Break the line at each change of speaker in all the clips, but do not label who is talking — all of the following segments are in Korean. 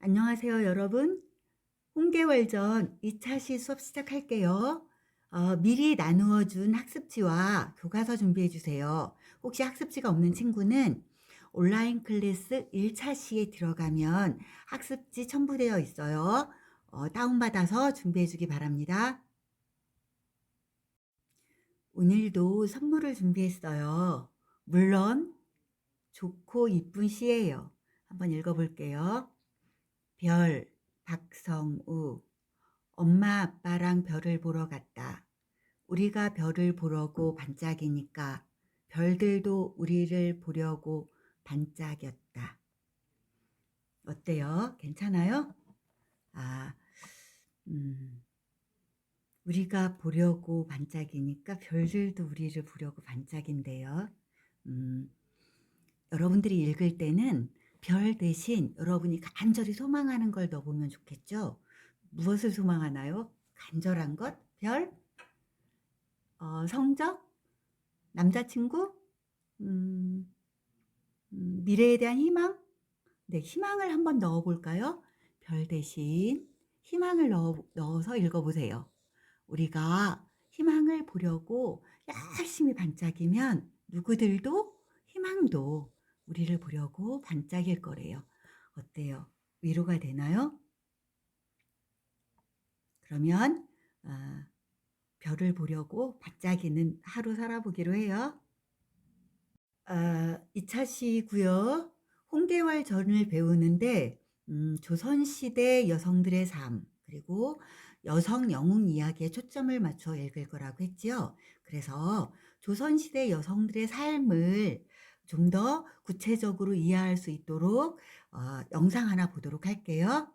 안녕하세요, 여러분. 홍계월전 2차 시 수업 시작할게요. 미리 나누어 준 학습지와 교과서 준비해 주세요. 혹시 학습지가 없는 친구는 온라인 클래스 1차 시에 들어가면 학습지 첨부되어 있어요. 다운받아서 준비해 주기 바랍니다. 오늘도 선물을 준비했어요. 물론 좋고 이쁜 시예요. 한번 읽어볼게요. 별, 박성우. 엄마 아빠랑 별을 보러 갔다. 우리가 별을 보려고 반짝이니까 별들도 우리를 보려고 반짝였다. 어때요? 괜찮아요? 아, 음, 우리가 보려고 반짝이니까 별들도 우리를 보려고 반짝인데요. 음, 여러분들이 읽을 때는 별 대신 여러분이 간절히 소망하는 걸 넣어보면 좋겠죠? 무엇을 소망하나요? 간절한 것? 별? 성적? 남자친구? 음, 미래에 대한 희망? 네, 희망을 한번 넣어볼까요? 별 대신 희망을 넣어서 읽어보세요. 우리가 희망을 보려고 열심히 반짝이면 누구들도 희망도 우리를 보려고 반짝일 거래요. 어때요? 위로가 되나요? 그러면 별을 보려고 반짝이는 하루 살아보기로 해요. 2차 시고요. 홍계월 전을 배우는데 조선시대 여성들의 삶 그리고 여성 영웅 이야기에 초점을 맞춰 읽을 거라고 했지요. 그래서 조선시대 여성들의 삶을 좀 더 구체적으로 이해할 수 있도록 영상 하나 보도록 할게요.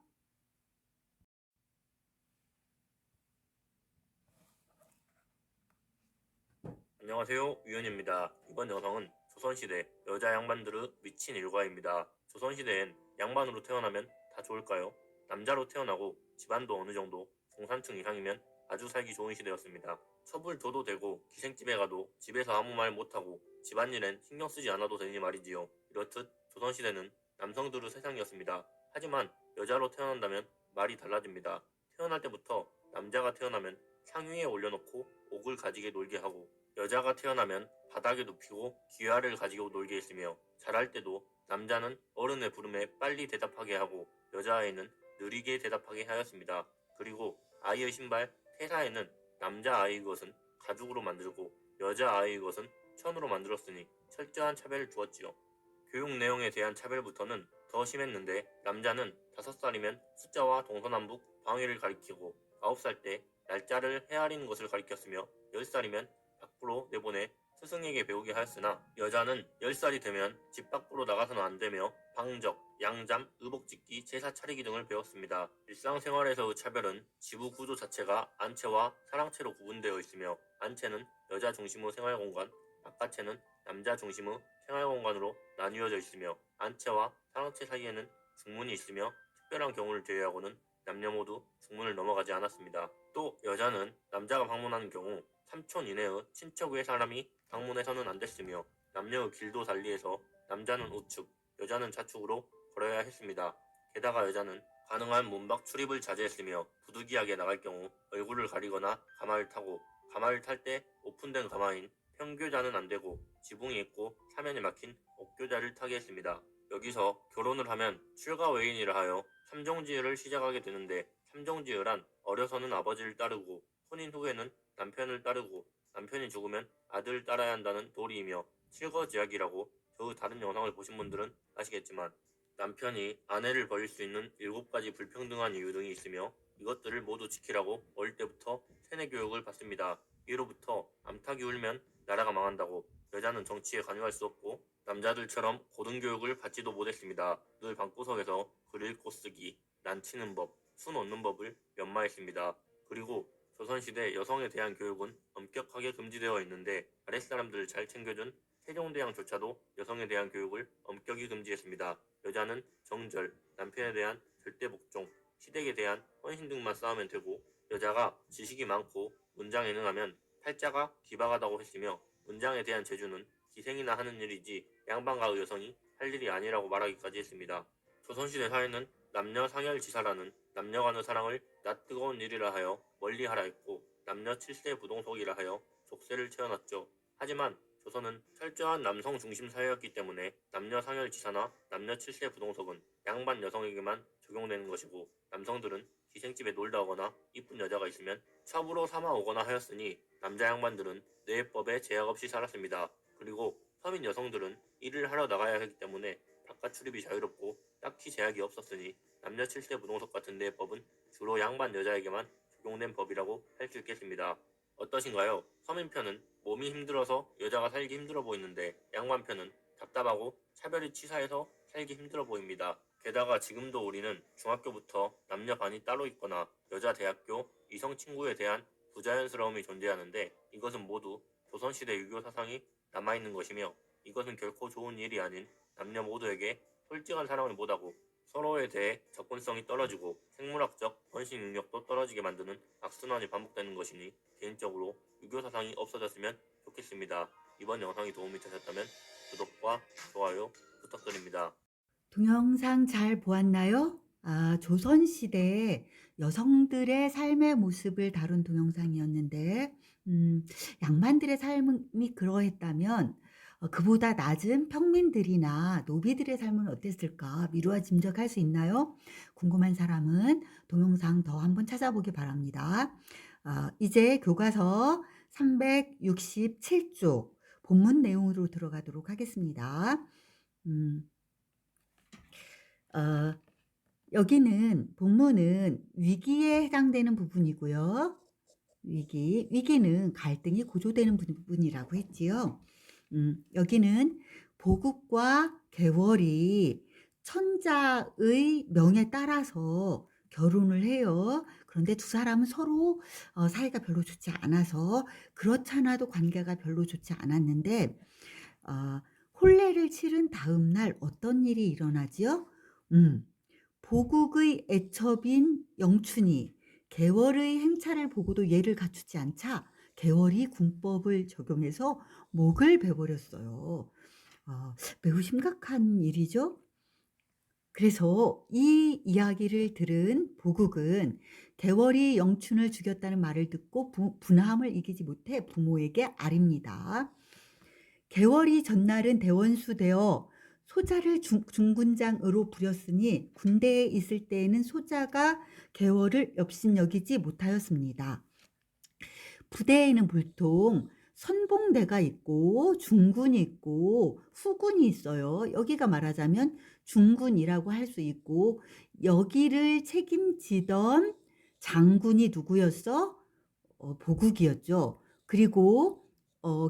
안녕하세요, 유현입니다. 이번 영상은 조선시대 여자 양반들의 미친 일과입니다. 조선시대엔 양반으로 태어나면 다 좋을까요? 남자로 태어나고 집안도 어느 정도 중산층 이상이면 아주 살기 좋은 시대였습니다. 첩을 둬도 되고 기생집에 가도 집에서 아무 말 못하고 집안일엔 신경 쓰지 않아도 되니 말이지요. 이렇듯 조선시대는 남성들의 세상이었습니다. 하지만 여자로 태어난다면 말이 달라집니다. 태어날 때부터 남자가 태어나면 상위에 올려놓고 옥을 가지게 놀게 하고 여자가 태어나면 바닥에 눕히고 귀화를 가지고 놀게 했으며 자랄 때도 남자는 어른의 부름에 빨리 대답하게 하고 여자아이는 느리게 대답하게 하였습니다. 그리고 아이의 신발 태사에는 남자아이의 것은 가죽으로 만들고 여자아이의 것은 천으로 만들었으니 철저한 차별을 두었지요. 교육 내용에 대한 차별부터는 더 심했는데 남자는 5살이면 숫자와 동서남북 방위를 가리키고 9살 때 날짜를 헤아리는 것을 가리켰으며 10살이면 밖으로 내보내 스승에게 배우게 하였으나 여자는 10살이 되면 집 밖으로 나가서는 안 되며 방적, 양잠, 의복짓기, 제사 차리기 등을 배웠습니다. 일상생활에서의 차별은 지부 구조 자체가 안채와 사랑채로 구분되어 있으며 안채는 여자 중심의 생활공간, 바깥채는 남자 중심의 생활공간으로 나뉘어져 있으며 안채와 사랑채 사이에는 중문이 있으며 특별한 경우를 제외하고는 남녀 모두 중문을 넘어가지 않았습니다. 또 여자는 남자가 방문하는 경우 3촌 이내의 친척 외 사람이 방문해서는 안 됐으며 남녀의 길도 달리해서 남자는 우측, 여자는 좌측으로 걸어야 했습니다. 게다가 여자는 가능한 문밖 출입을 자제했으며 부득이하게 나갈 경우 얼굴을 가리거나 가마를 타고 가마를 탈 때 오픈된 가마인 평교자는 안 되고 지붕이 있고 사면이 막힌 옥교자를 타게 했습니다. 여기서 결혼을 하면 출가 외인이라 하여 삼종지혈을 시작하게 되는데 삼종지혈란 어려서는 아버지를 따르고 혼인 후에는 남편을 따르고 남편이 죽으면 아들을 따라야 한다는 도리이며 칠거지약이라고 저의 다른 영상을 보신 분들은 아시겠지만 남편이 아내를 버릴 수 있는 7가지 불평등한 이유 등이 있으며 이것들을 모두 지키라고 어릴 때부터 세뇌 교육을 받습니다. 예로부터 암탉이 울면 나라가 망한다고 여자는 정치에 관여할 수 없고 남자들처럼 고등교육을 받지도 못했습니다. 늘 방구석에서 글 읽고 쓰기, 난치는 법, 수 놓는 법을 연마했습니다. 그리고 조선시대 여성에 대한 교육은 엄격하게 금지되어 있는데 아랫사람들을 잘 챙겨준 세종대왕조차도 여성에 대한 교육을 엄격히 금지했습니다. 여자는 정절, 남편에 대한 절대 복종, 시댁에 대한 헌신 등만 쌓으면 되고 여자가 지식이 많고 문장에 능하면 팔자가 기박하다고 했으며 문장에 대한 재주는 기생이나 하는 일이지 양반가의 여성이 할 일이 아니라고 말하기까지 했습니다. 조선시대 사회는 남녀 상열지사라는 남녀 간의 사랑을 낯 뜨거운 일이라 하여 멀리하라 했고 남녀 7세 부동석이라 하여 족쇄를 채워놨죠. 하지만 조선은 철저한 남성 중심 사회였기 때문에 남녀 상열지사나 남녀 7세 부동석은 양반 여성에게만 적용되는 것이고 남성들은 기생집에 놀다 오거나 이쁜 여자가 있으면 첩으로 삼아 오거나 하였으니 남자 양반들은 내법에 제약 없이 살았습니다. 그리고 서민 여성들은 일을 하러 나가야 하기 때문에 바깥 출입이 자유롭고 딱히 제약이 없었으니 남녀 7세 부동석 같은 내법은 주로 양반 여자에게만 적용된 법이라고 할 수 있겠습니다. 어떠신가요? 서민편은 몸이 힘들어서 여자가 살기 힘들어 보이는데 양반편은 답답하고 차별이 치사해서 살기 힘들어 보입니다. 게다가 지금도 우리는 중학교부터 남녀 반이 따로 있거나 여자 대학교, 이성 친구에 대한 부자연스러움이 존재하는데 이것은 모두 조선시대 유교 사상이 남아있는 것이며 이것은 결코 좋은 일이 아닌 남녀 모두에게 솔직한 사랑을 못하고 서로에 대해 접근성이 떨어지고 생물학적 헌신 능력도 떨어지게 만드는 악순환이 반복되는 것이니 개인적으로 유교 사상이 없어졌으면 좋겠습니다. 이번 영상이 도움이 되셨다면 구독과 좋아요 부탁드립니다.
동영상 잘 보았나요? 조선시대 여성들의 삶의 모습을 다룬 동영상이었는데, 양반들의 삶이 그러했다면, 그보다 낮은 평민들이나 노비들의 삶은 어땠을까 미루어짐작할 수 있나요? 궁금한 사람은 동영상 더 한번 찾아보기 바랍니다. 이제 교과서 367쪽 본문 내용으로 들어가도록 하겠습니다. 음, 어, 여기는 본문은 위기에 해당되는 부분이고요. 위기는 갈등이 고조되는 부분이라고 했지요. 여기는 보국과 계월이 천자의 명에 따라서 결혼을 해요. 그런데 두 사람은 서로 사이가 별로 좋지 않아서 그렇잖아도 관계가 별로 좋지 않았는데 혼례를 치른 다음 날 어떤 일이 일어나지요? 보국의 애첩인 영춘이 계월의 행차를 보고도 예를 갖추지 않자 계월이 군법을 적용해서 목을 베버렸어요. 매우 심각한 일이죠. 그래서 이 이야기를 들은 보국은 계월이 영춘을 죽였다는 말을 듣고 분함을 이기지 못해 부모에게 아립니다. 계월이 전날은 대원수되어 소자를 중군장으로 부렸으니 군대에 있을 때에는 소자가 계월을 업신여기지 못하였습니다. 부대에는 보통 선봉대가 있고 중군이 있고 후군이 있어요. 여기가 말하자면 중군이라고 할 수 있고 여기를 책임지던 장군이 누구였어? 보국이었죠. 그리고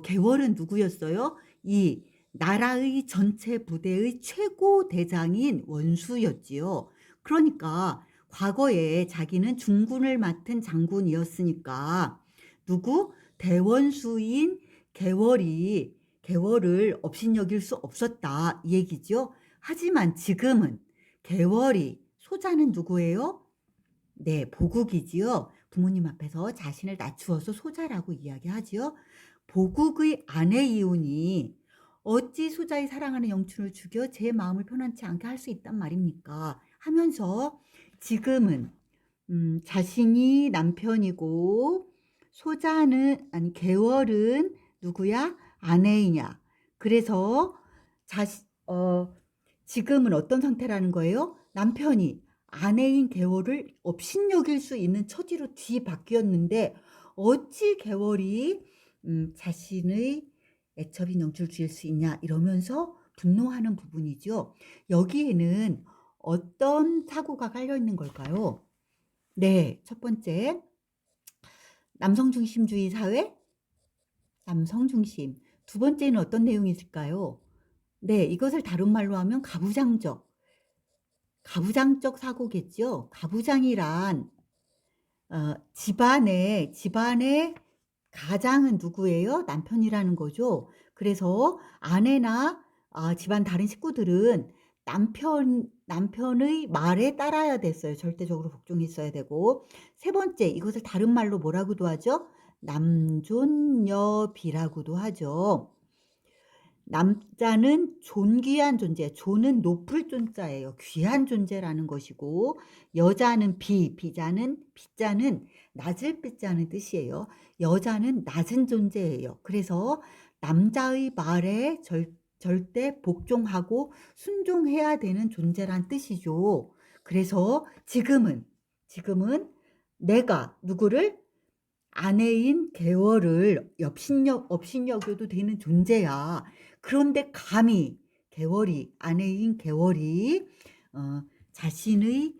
계월은 누구였어요? 이 나라의 전체 부대의 최고 대장인 원수였지요. 그러니까 과거에 자기는 중군을 맡은 장군이었으니까 누구? 대원수인 계월을 업신여길 수 없었다 이 얘기죠. 하지만 지금은 계월이 소자는 누구예요? 네, 보국이지요. 부모님 앞에서 자신을 낮추어서 소자라고 이야기하지요. 보국의 아내 이혼이 어찌 소자의 사랑하는 영춘을 죽여 제 마음을 편안치 않게 할 수 있단 말입니까? 하면서 지금은 자신이 남편이고 계월은 누구야? 아내이냐. 그래서 지금은 어떤 상태라는 거예요? 남편이 아내인 계월을 업신여길 수 있는 처지로 뒤바뀌었는데 어찌 계월이 자신의 애첩인 영주를 죽일 수 있냐 이러면서 분노하는 부분이죠. 여기에는 어떤 사고가 깔려 있는 걸까요? 네, 첫 번째 남성 중심주의 사회, 남성 중심. 두 번째는 어떤 내용이 있을까요? 네, 이것을 다른 말로 하면 가부장적 사고겠죠. 가부장이란 집안의 가장은 누구예요? 남편이라는 거죠. 그래서 아내나 집안 다른 식구들은 남편의 말에 따라야 됐어요. 절대적으로 복종했어야 되고. 세 번째, 이것을 다른 말로 뭐라고도 하죠? 남존여비라고도 하죠. 남자는 존귀한 존재, 존은 높을 존자예요. 귀한 존재라는 것이고, 여자는 비자는 낮을 비자는 뜻이에요. 여자는 낮은 존재예요. 그래서 남자의 말에 절대 복종하고 순종해야 되는 존재란 뜻이죠. 그래서 지금은 내가 누구를 아내인 개월을 업신여겨도 되는 존재야. 그런데 감히 아내인 개월이 자신의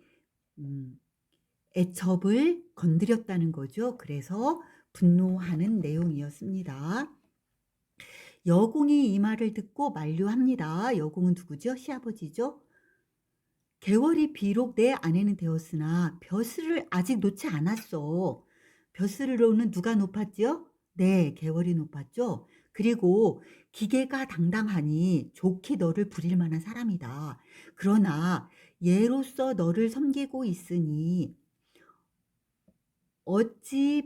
애첩을 건드렸다는 거죠. 그래서 분노하는 내용이었습니다. 여공이 이 말을 듣고 만류합니다. 여공은 누구죠? 시아버지죠. 개월이 비록 내 아내는 되었으나 벼슬을 아직 놓지 않았어. 벼슬로는 누가 높았죠? 네, 개월이 높았죠. 그리고 기계가 당당하니 좋게 너를 부릴 만한 사람이다. 그러나 예로서 너를 섬기고 있으니 어찌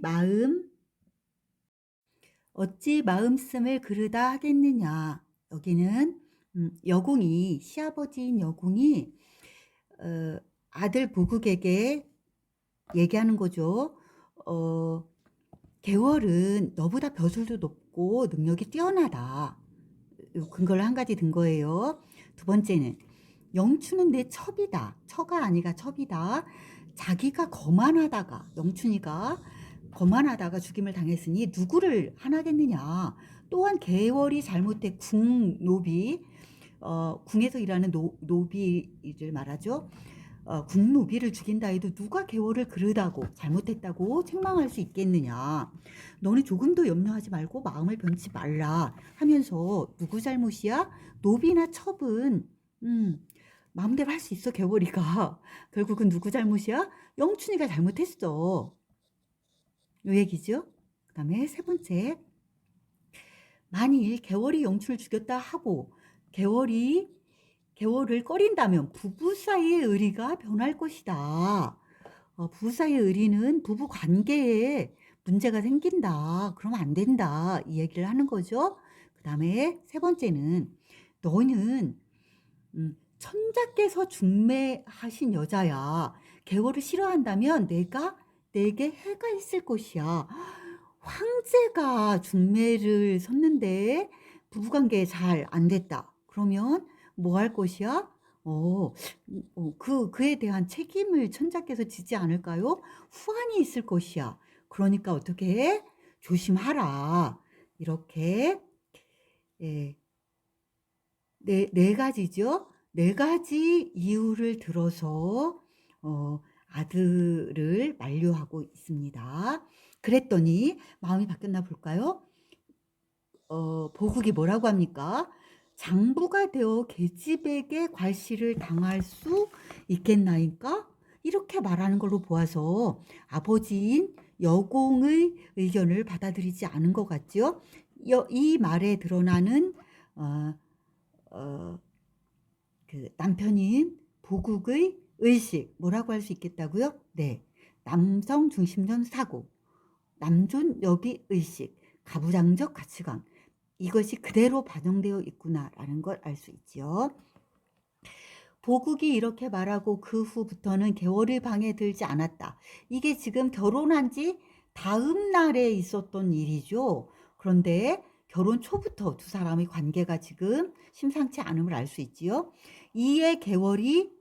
마음씀을 그르다 하겠느냐. 여기는 여공이, 시아버지인 여공이 아들 보국에게 얘기하는 거죠. 개월은 너보다 벼슬도 높고 능력이 뛰어나다. 근거를 한 가지 든 거예요. 두 번째는 영춘은 내 첩이다. 처가 아니가 첩이다. 자기가 영춘이가 거만하다가 죽임을 당했으니 누구를 하나겠느냐. 또한 개월이 잘못해 궁에서 일하는 노비를 말하죠. 궁노비를 죽인다 해도 누가 개월을 그르다고 잘못했다고 책망할 수 있겠느냐. 너는 조금도 염려하지 말고 마음을 변치 말라 하면서 누구 잘못이야? 노비나 첩은 마음대로 할 수 있어. 개월이가 결국은 누구 잘못이야? 영춘이가 잘못했어. 이 얘기죠. 그 다음에 세 번째, 만일 개월이 영춘을 죽였다 하고 개월을 꺼린다면 부부 사이의 의리가 변할 것이다. 부부 사이의 의리는 부부 관계에 문제가 생긴다. 그러면 안 된다. 이 얘기를 하는 거죠. 그 다음에 세 번째는 너는 천자께서 중매하신 여자야. 개월을 싫어한다면 내게 해가 있을 것이야. 황제가 중매를 섰는데 부부관계 잘 안 됐다. 그러면 뭐 할 것이야? 그에 대한 책임을 천자께서 지지 않을까요? 후환이 있을 것이야. 그러니까 어떻게 해? 조심하라. 이렇게 네 가지죠. 네 가지 이유를 들어서 아들을 만류하고 있습니다. 그랬더니 마음이 바뀌었나 볼까요? 보국이 뭐라고 합니까? 장부가 되어 계집에게 괄시를 당할 수 있겠나이까? 이렇게 말하는 걸로 보아서 아버지인 여공의 의견을 받아들이지 않은 것 같죠? 이 말에 드러나는 그 남편인 보국의 의식, 뭐라고 할 수 있겠다고요? 네, 남성 중심적 사고, 남존 여비 의식, 가부장적 가치관, 이것이 그대로 반영되어 있구나라는 걸 알 수 있지요. 보국이 이렇게 말하고 그 후부터는 개월이 방에 들지 않았다. 이게 지금 결혼한 지 다음 날에 있었던 일이죠. 그런데 결혼 초부터 두 사람의 관계가 지금 심상치 않음을 알 수 있지요. 이에 개월이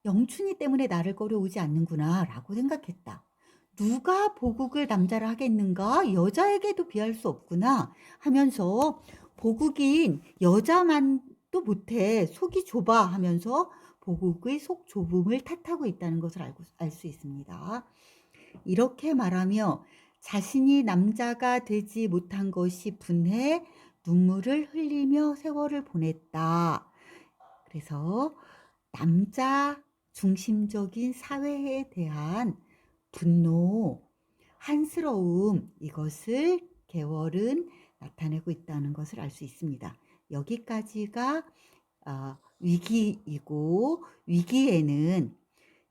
영춘이 때문에 나를 꺼려오지 않는구나 라고 생각했다. 누가 보국을 남자를 하겠는가? 여자에게도 비할 수 없구나 하면서 보국인 여자만도 못해 속이 좁아 하면서 보국의 속 좁음을 탓하고 있다는 것을 알 수 있습니다. 이렇게 말하며 자신이 남자가 되지 못한 것이 분해 눈물을 흘리며 세월을 보냈다. 그래서 남자 중심적인 사회에 대한 분노, 한스러움, 이것을 개월은 나타내고 있다는 것을 알 수 있습니다. 여기까지가 위기이고, 위기에는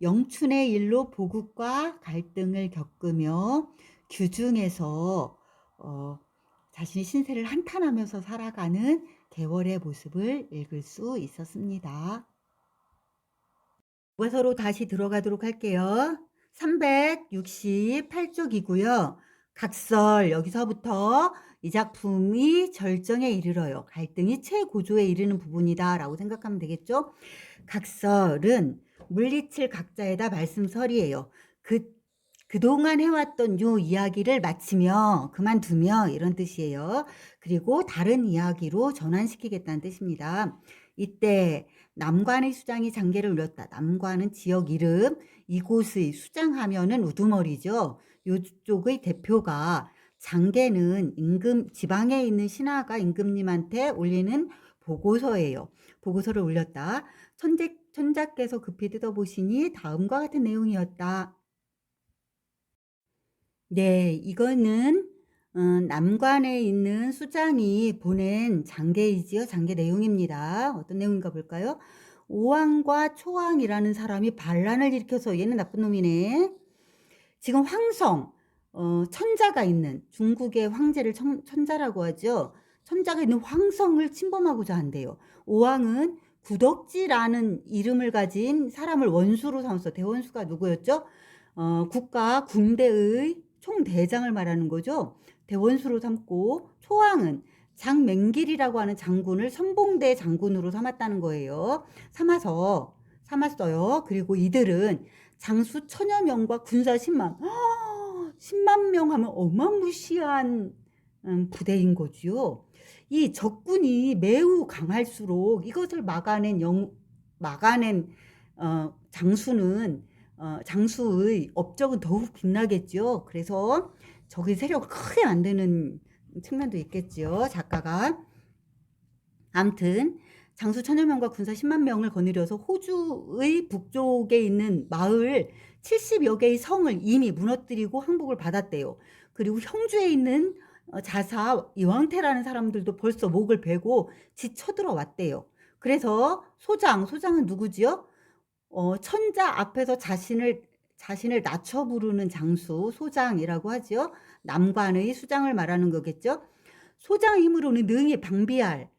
영춘의 일로 보국과 갈등을 겪으며 규중에서 자신의 신세를 한탄하면서 살아가는 개월의 모습을 읽을 수 있었습니다. 교과서로 다시 들어가도록 할게요. 368쪽이고요. 각설, 여기서부터 이 작품이 절정에 이르러요. 갈등이 최고조에 이르는 부분이다 라고 생각하면 되겠죠. 각설은 물리칠 각자에다 말씀설이에요. 그동안 해왔던 요 이야기를 마치며 그만두며 이런 뜻이에요. 그리고 다른 이야기로 전환시키겠다는 뜻입니다. 이때 남관의 수장이 장계를 울렸다. 남관은 지역 이름, 이곳의 수장하면은 우두머리죠. 요쪽의 대표가, 장계는 지방에 있는 신하가 임금님한테 올리는 보고서예요. 보고서를 올렸다. 천자께서 급히 뜯어보시니 다음과 같은 내용이었다. 네, 이거는 남관에 있는 수장이 보낸 장계이지요. 장계 내용입니다. 어떤 내용인가 볼까요? 오왕과 초왕이라는 사람이 반란을 일으켜서, 얘는 나쁜 놈이네. 지금 황성, 천자가 있는, 중국의 황제를 천자라고 하죠. 천자가 있는 황성을 침범하고자 한대요. 오왕은 구덕지라는 이름을 가진 사람을 원수로 삼았어. 대원수가 누구였죠? 국가 군대의 총대장을 말하는 거죠. 대원수로 삼고, 초왕은 장맹길이라고 하는 장군을 선봉대 장군으로 삼았다는 거예요. 삼았어요. 그리고 이들은 장수 1000여 명과 군사 10만, 10만 명 하면 어마무시한 부대인 거지요. 이 적군이 매우 강할수록 이것을 막아낸 장수의 업적은 더욱 빛나겠죠. 그래서 적의 세력을 크게 만드는 측면도 있겠죠. 작가가. 아무튼 장수 1000여 명과 군사 10만 명을 거느려서 호주의 북쪽에 있는 마을 70여 개의 성을 이미 무너뜨리고 항복을 받았대요. 그리고 형주에 있는 자사 이왕태라는 사람들도 벌써 목을 베고 쳐들어왔대요. 그래서 소장은 누구지요? 천자 앞에서 자신을 낮춰 부르는 장수, 소장이라고 하죠. 남관의 수장을 말하는 거겠죠. 소장의 힘으로는 능히 방비할,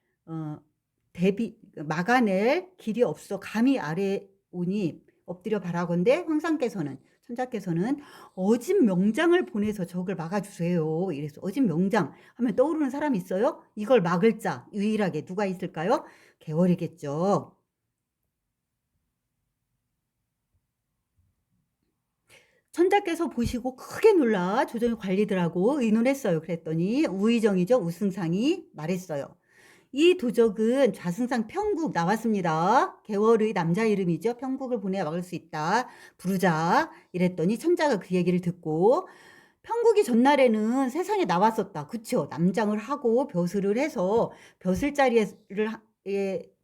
막아낼 길이 없어 감히 아래 오니 엎드려 바라건대 천자께서는 어진 명장을 보내서 적을 막아주세요. 이래서 어진 명장 하면 떠오르는 사람이 있어요? 이걸 막을 자 유일하게 누가 있을까요? 개월이겠죠. 천자께서 보시고 크게 놀라 조정의 관리들하고 의논했어요. 그랬더니 우의정이죠. 우승상이 말했어요. 이 도적은 좌승상 평국 나왔습니다. 개월의 남자 이름이죠. 평국을 보내야 막을 수 있다. 부르자. 이랬더니 천자가 그 얘기를 듣고, 평국이 전날에는 세상에 나왔었다. 그쵸? 남장을 하고 벼슬을 해서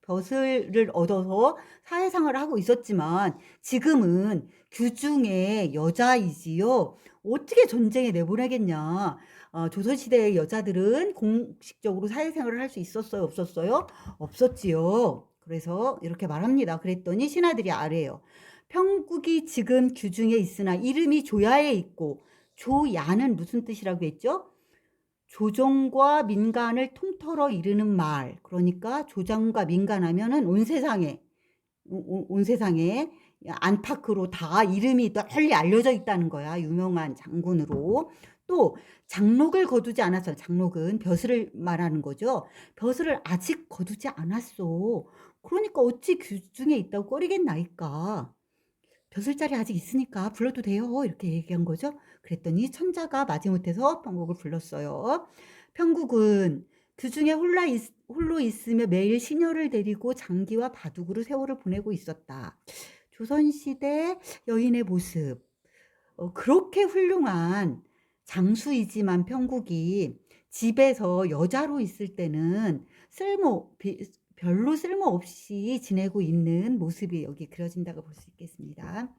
벼슬을 얻어서 사회생활을 하고 있었지만 지금은 규중의 여자이지요. 어떻게 전쟁에 내보내겠냐. 조선시대의 여자들은 공식적으로 사회생활을 할 수 있었어요? 없었어요? 없었지요. 그래서 이렇게 말합니다. 그랬더니 신하들이 아래요. 평국이 지금 규중에 있으나 이름이 조야에 있고, 조야는 무슨 뜻이라고 했죠? 조정과 민간을 통틀어 이르는 말. 그러니까 조정과 민간 하면은 온 세상에 안팎으로 다 이름이 널리 알려져 있다는 거야. 유명한 장군으로. 또 장록을 거두지 않았어요. 장록은 벼슬을 말하는 거죠. 벼슬을 아직 거두지 않았어. 그러니까 어찌 규중에 있다고 꺼리겠나이까. 벼슬자리 아직 있으니까 불러도 돼요. 이렇게 얘기한 거죠. 그랬더니 천자가 마지못해서 평국을 불렀어요. 평국은 규중에 홀로 있으며 매일 시녀를 데리고 장기와 바둑으로 세월을 보내고 있었다. 조선시대 여인의 모습. 그렇게 훌륭한 장수이지만 평국이 집에서 여자로 있을 때는 별로 쓸모없이 지내고 있는 모습이 여기 그려진다고 볼 수 있겠습니다.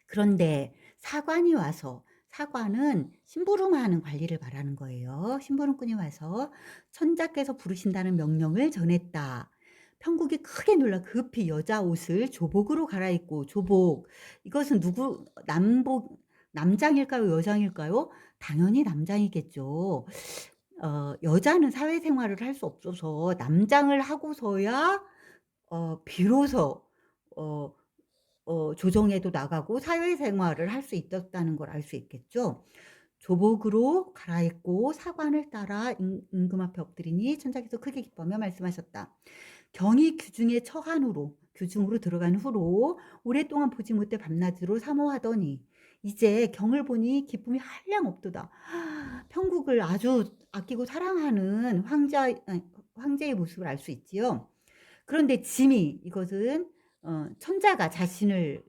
그런데 사관이 와서, 사관은 심부름하는 관리를 말하는 거예요. 심부름꾼이 와서 천자께서 부르신다는 명령을 전했다. 평국이 크게 놀라 급히 여자 옷을 조복으로 갈아입고, 조복, 이것은 남장일까요? 여장일까요? 당연히 남장이겠죠. 여자는 사회생활을 할 수 없어서 남장을 하고서야 비로소 어 조정에도 나가고 사회생활을 할 수 있었다는 걸 알 수 있겠죠. 조복으로 갈아입고 사관을 따라 임금 앞에 엎드리니 천자께서 크게 기뻐하며 말씀하셨다. 경이 규중으로 들어간 후로 오랫동안 보지 못해 밤낮으로 사모하더니 이제 경을 보니 기쁨이 한량없도다. 편국을 아주 아끼고 사랑하는 황제의 모습을 알 수 있지요. 그런데 짐이, 이것은 천자가 자신을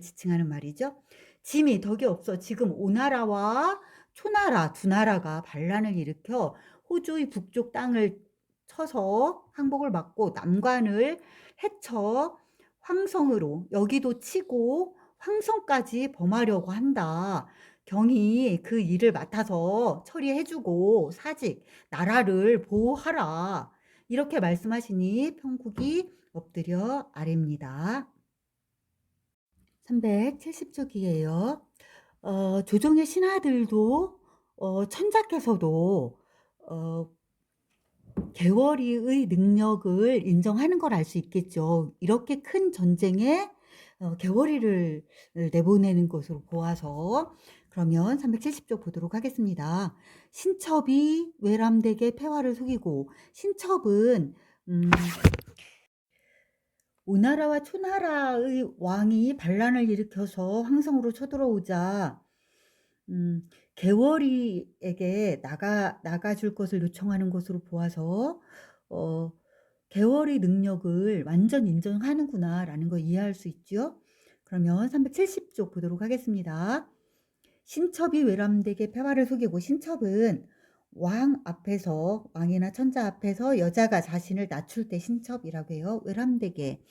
지칭하는 말이죠. 짐이 덕이 없어 지금 오나라와 초나라 두 나라가 반란을 일으켜 호주의 북쪽 땅을 쳐서 항복을 막고 남관을 해쳐 황성으로 여기도 치고 황성까지 범하려고 한다. 경이 그 일을 맡아서 처리해주고 사직 나라를 보호하라. 이렇게 말씀하시니 편국이 엎드려 아뢰입니다. 370쪽이에요. 조정의 신하들도 천자께서도 개월이의 능력을 인정하는 걸 알 수 있겠죠. 이렇게 큰 전쟁에 개월이를 내보내는 것으로 보아서. 그러면 370쪽 보도록 하겠습니다. 신첩이 외람되게 폐화를 속이고, 신첩은 오나라와 초나라의 왕이 반란을 일으켜서 황성으로 쳐들어오자 개월이에게 나가줄 것을 요청하는 것으로 보아서 개월의 능력을 완전 인정하는구나 라는 걸 이해할 수 있죠. 그러면 370쪽 보도록 하겠습니다. 신첩이 외람되게 폐화를 속이고, 신첩은 왕 앞에서, 왕이나 천자 앞에서 여자가 자신을 낮출 때 신첩이라고 해요. 외람되게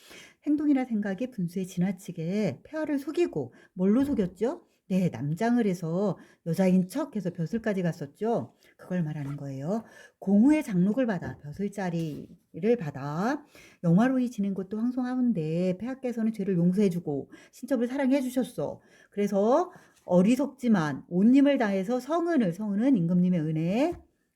행동이나 생각이 분수에 지나치게 폐화를 속이고, 뭘로 속였죠? 네, 남장을 해서 여자인 척해서 벼슬까지 갔었죠. 그걸 말하는 거예요. 공후의 장록을 받아 벼슬자리를 받아 영화로이 지낸 것도 황송하운데 폐하께서는 죄를 용서해주고 신첩을 사랑해주셨어. 그래서 어리석지만 온님을 다해서 성은은 임금님의 은혜,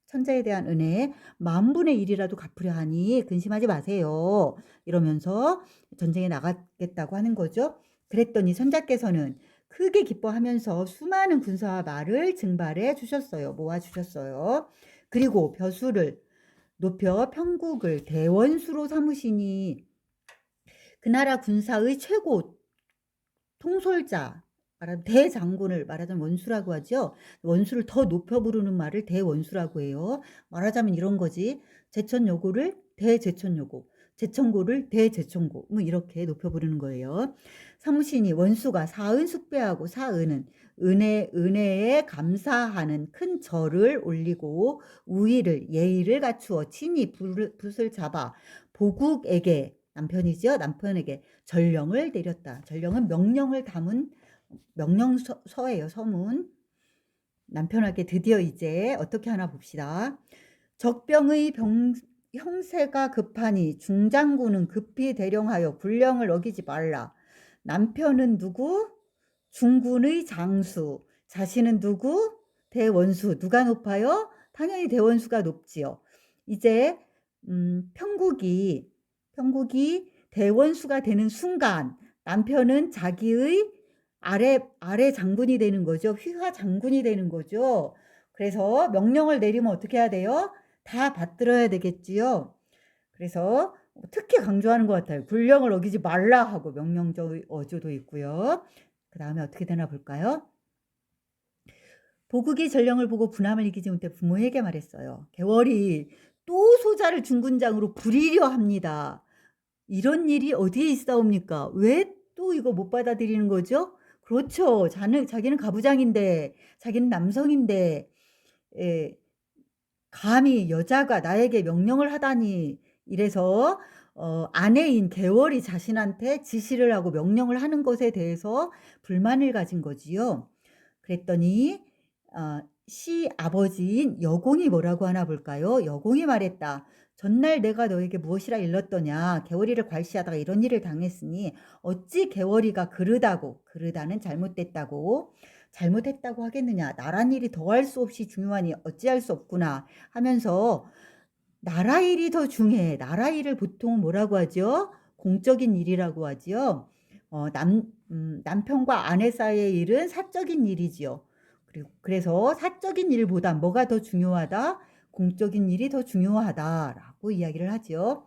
천자에 대한 은혜 만분의 1이라도 갚으려 하니 근심하지 마세요. 이러면서 전쟁에 나가겠다고 하는 거죠. 그랬더니 천자께서는 크게 기뻐하면서 수많은 군사와 말을 증발해 주셨어요. 모아 주셨어요. 그리고 벼슬을 높여 편국을 대원수로 삼으시니 그 나라 군사의 최고 통솔자, 말하자면 대장군을 말하자면 원수라고 하죠. 원수를 더 높여 부르는 말을 대원수라고 해요. 말하자면 이런 거지. 제천여고를 대제천여고, 제천고를 대제천고, 뭐 이렇게 높여 부르는 거예요. 사무신이 원수가 사은 숭배하고 사은은 은혜에 감사하는 큰 절을 올리고 우의를 예의를 갖추어 친히 붓을 잡아 보국에게, 남편이죠. 남편에게 전령을 내렸다. 전령은 명령을 담은 명령서예요. 서문. 남편에게 드디어 이제 어떻게 하나 봅시다. 적병의 형세가 급하니 중장군은 급히 대령하여 군령을 어기지 말라. 남편은 누구? 중군의 장수. 자신은 누구? 대원수. 누가 높아요? 당연히 대원수가 높지요. 이제 편국이 대원수가 되는 순간 남편은 자기의 아래 장군이 되는 거죠. 휘하 장군이 되는 거죠. 그래서 명령을 내리면 어떻게 해야 돼요? 다 받들어야 되겠지요. 그래서 특히 강조하는 것 같아요. 군령을 어기지 말라 하고 명령적 어조도 있고요. 그 다음에 어떻게 되나 볼까요? 보국이 전령을 보고 분함을 이기지 못해 부모에게 말했어요. 개월이 또 소자를 중군장으로 부리려 합니다. 이런 일이 어디에 있사옵니까? 왜 또 이거 못 받아들이는 거죠? 그렇죠. 자기는 가부장인데, 자기는 남성인데, 감히 여자가 나에게 명령을 하다니, 이래서 아내인 개월이 자신한테 지시를 하고 명령을 하는 것에 대해서 불만을 가진 거지요. 그랬더니 시 아버지인 여공이 뭐라고 하나 볼까요? 여공이 말했다. 전날 내가 너에게 무엇이라 일렀더냐. 개월이를 괄시하다가 이런 일을 당했으니 어찌 개월이가 그르다는 잘못됐다고 잘못했다고 하겠느냐. 나란 일이 더할 수 없이 중요하니 어찌할 수 없구나 하면서 나라 일이 더 중요해. 나라 일을 보통 뭐라고 하죠? 공적인 일이라고 하지요. 남편과 아내 사이의 일은 사적인 일이지요. 그래서 사적인 일보다 뭐가 더 중요하다? 공적인 일이 더 중요하다라고 이야기를 하지요.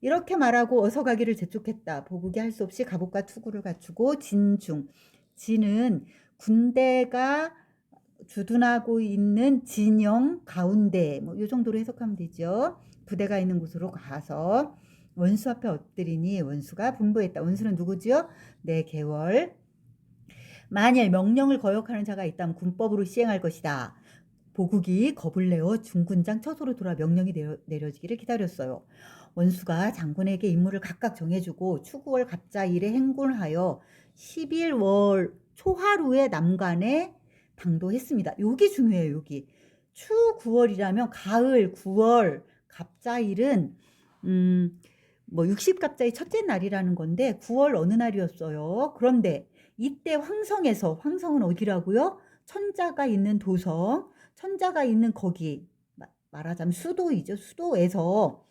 이렇게 말하고 어서 가기를 재촉했다. 보국이 할 수 없이 갑옷과 투구를 갖추고 진중. 진은 군대가 주둔하고 있는 진영 가운데 뭐 요 정도로 해석하면 되죠. 부대가 있는 곳으로 가서 원수 앞에 엎드리니 원수가 분부했다. 원수는 누구죠? 내 계월. 만일 명령을 거역하는 자가 있다면 군법으로 시행할 것이다. 보국이 겁을 내어 중군장 처소로 돌아 명령이 내려지기를 기다렸어요. 원수가 장군에게 임무를 각각 정해주고 추구월 갑자일에 행군하여 11월 초하루에 남간에 당도했습니다. 여기 중요해요. 여기 추 9월이라면 가을 9월 갑자일은 뭐 60갑자의 첫째 날이라는 건데 9월 어느 날이었어요. 그런데 이때 황성은 어디라고요? 천자가 있는 도성, 천자가 있는 거기 말하자면 수도이죠. 수도에서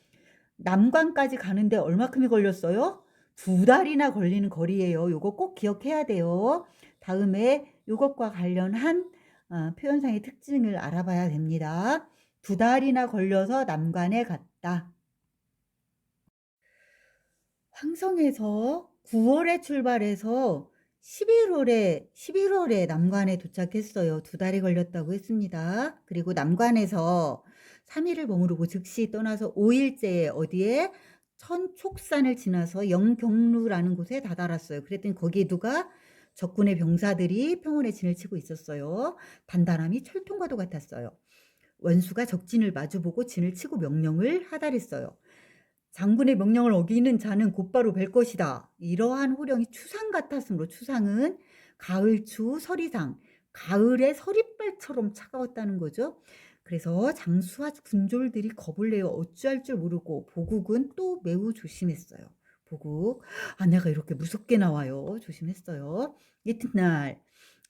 남관까지 가는데 얼마큼이 걸렸어요? 2달이나 걸리는 거리예요. 요거 꼭 기억해야 돼요. 다음에 요것과 관련한 표현상의 특징을 알아봐야 됩니다. 2달이나 걸려서 남관에 갔다. 황성에서 9월에 출발해서 11월에 남관에 도착했어요. 2달이 걸렸다고 했습니다. 그리고 남관에서 3일을 머무르고 즉시 떠나서 5일째에 어디에 천촉산을 지나서 영경루라는 곳에 다다랐어요. 그랬더니 거기에 누가 적군의 병사들이 평온의 진을 치고 있었어요. 단단함이 철통과도 같았어요. 원수가 적진을 마주보고 진을 치고 명령을 하달했어요. 장군의 명령을 어기는 자는 곧바로 뵐 것이다. 이러한 호령이 추상 같았으므로 추상은 가을추 서리상, 가을의 서리발처럼 차가웠다는 거죠. 그래서 장수와 군졸들이 겁을 내어 어찌할 줄 모르고 보국은 또 매우 조심했어요. 보국, 내가 이렇게 무섭게 나와요. 조심했어요. 이튿날